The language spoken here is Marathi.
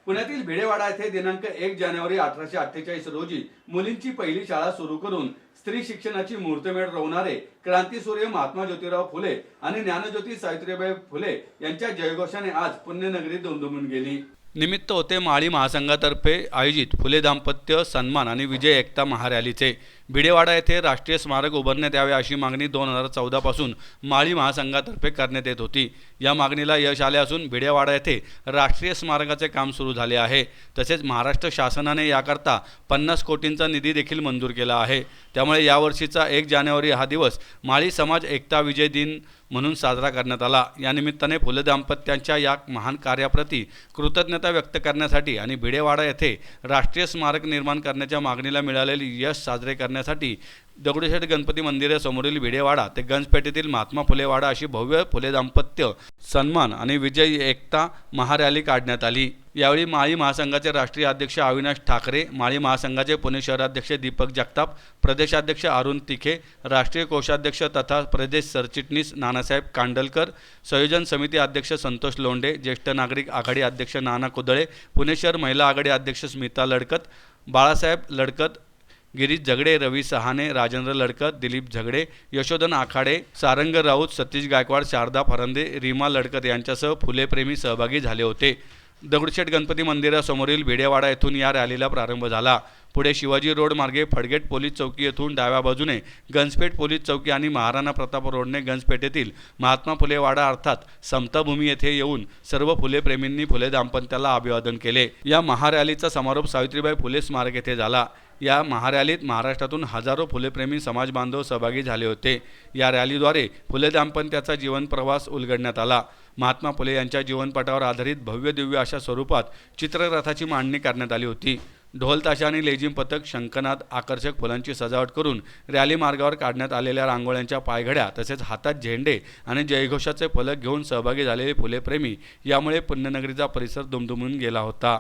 पुण्यातील भिडेवाडा येथे दिनांक 1 जानेवारी 1848 रोजी मुलींची पहिली शाळा सुरू करून स्त्री शिक्षणाची मुहूर्तमेढ रोवणारे क्रांतीसूर्य महात्मा ज्योतिराव फुले आणि ज्ञानज्योती सावित्रीबाई फुले यांच्या जयघोषाने आज पुण्यनगरी दुमदुमून गेली। निमित्त होते माळी महासंघातर्फे आयोजित फुले दाम्पत्य सन्मान आणि विजय एकता महारॅलीचे। भिडेवाडा येथे राष्ट्रीय स्मारक उभारण्यात यावे अशी मागणी 2014 पासून माळी महासंघातर्फे करण्यात येत होती। या मागणीला यश आले असून भिडेवाडा येथे राष्ट्रीय स्मारकाचे काम सुरू झाले आहे। तसेच महाराष्ट्र शासनाने याकरता 50 कोटींचा निधी देखील मंजूर केला आहे। त्यामुळे यावर्षीचा 1 जानेवारी हा दिवस माळी समाज एकता विजय दिन म्हणून साजरा करण्यात आला। या निमित्ताने फुले दाम्पत्यांच्या या महान कार्याप्रती कृतज्ञता व्यक्त करण्यासाठी आणि भिडेवाडा येथे राष्ट्रीय स्मारक निर्माण करण्याच्या मागणीला मिळालेले यश साजरे करण्यासाठी दगडूशेठ गणपती मंदिरासमोरील भिडेवाडा ते गंजपेठेतील महात्मा फुले वाडा अशी भव्य फुले दाम्पत्य सन्मान आणि विजय एकता महारॅली काढण्यात आली। यावेळी माळी महासंघाचे राष्ट्रीय अध्यक्ष अविनाश ठाकरे, माळी महासंघाचे पुणे शहराध्यक्ष दीपक जगताप, प्रदेशाध्यक्ष अरुण तिखे, राष्ट्रीय कोषाध्यक्ष तथा प्रदेश सरचिटणीस नानासाहेब कांडलकर, संयोजन समिती अध्यक्ष संतोष लोंढे, ज्येष्ठ नागरिक आघाडी अध्यक्ष नाना कुदळे, पुणे शहर महिला आघाडी अध्यक्ष स्मिता लडकत, बाळासाहेब लडकत, गिरीश झगडे, रवी सहाने, राजेंद्र लडकत, दिलीप झगडे, यशोधन आखाडे, सारंग राऊत, सतीश गायकवाड, शारदा फरंदे, रीमा लडकत यांच्यासह फुलेप्रेमी सहभागी झाले होते। दगडूशेठ गणपती मंदिरासमोरील भिडेवाडा येथून या रॅलीला प्रारंभ झाला। पुढे शिवाजी रोड मार्गे फडगेट पोलीस चौकी येथून डाव्या बाजूने गंजपेठ पोलीस चौकी आणि महाराणा प्रताप रोडने गंजपेठेतील महात्मा फुले वाडा अर्थात समताभूमी येथे येऊन सर्व फुलेप्रेमींनी फुले दाम्पत्याला अभिवादन केले। या महारॅलीचा समारोप सावित्रीबाई फुले स्मारक येथे झाला। या महारॅलीत महाराष्ट्रातून हजारो फुलेप्रेमी समाज बांधव सहभागी झाले होते। या रॅलीद्वारे फुले दाम्पत्याचा जीवन प्रवास उलगडण्यात आला। महात्मा फुले यांच्या जीवनपटावर आधारित भव्य दिव्य अशा स्वरूपात चित्ररथाची मांडणी करण्यात आली होती। ढोल ताशा आणि लेझिम पथक, शंखनाद, आकर्षक फुलांची सजावट करून रॅली मार्गावर काढण्यात आलेल्या रांगोळ्यांच्या पायघड्या तसेच हातात झेंडे आणि जयघोषाचे फलक घेऊन सहभागी झालेले फुलेप्रेमी यामुळे पुण्यनगरीचा परिसर दुमदुमून गेला होता।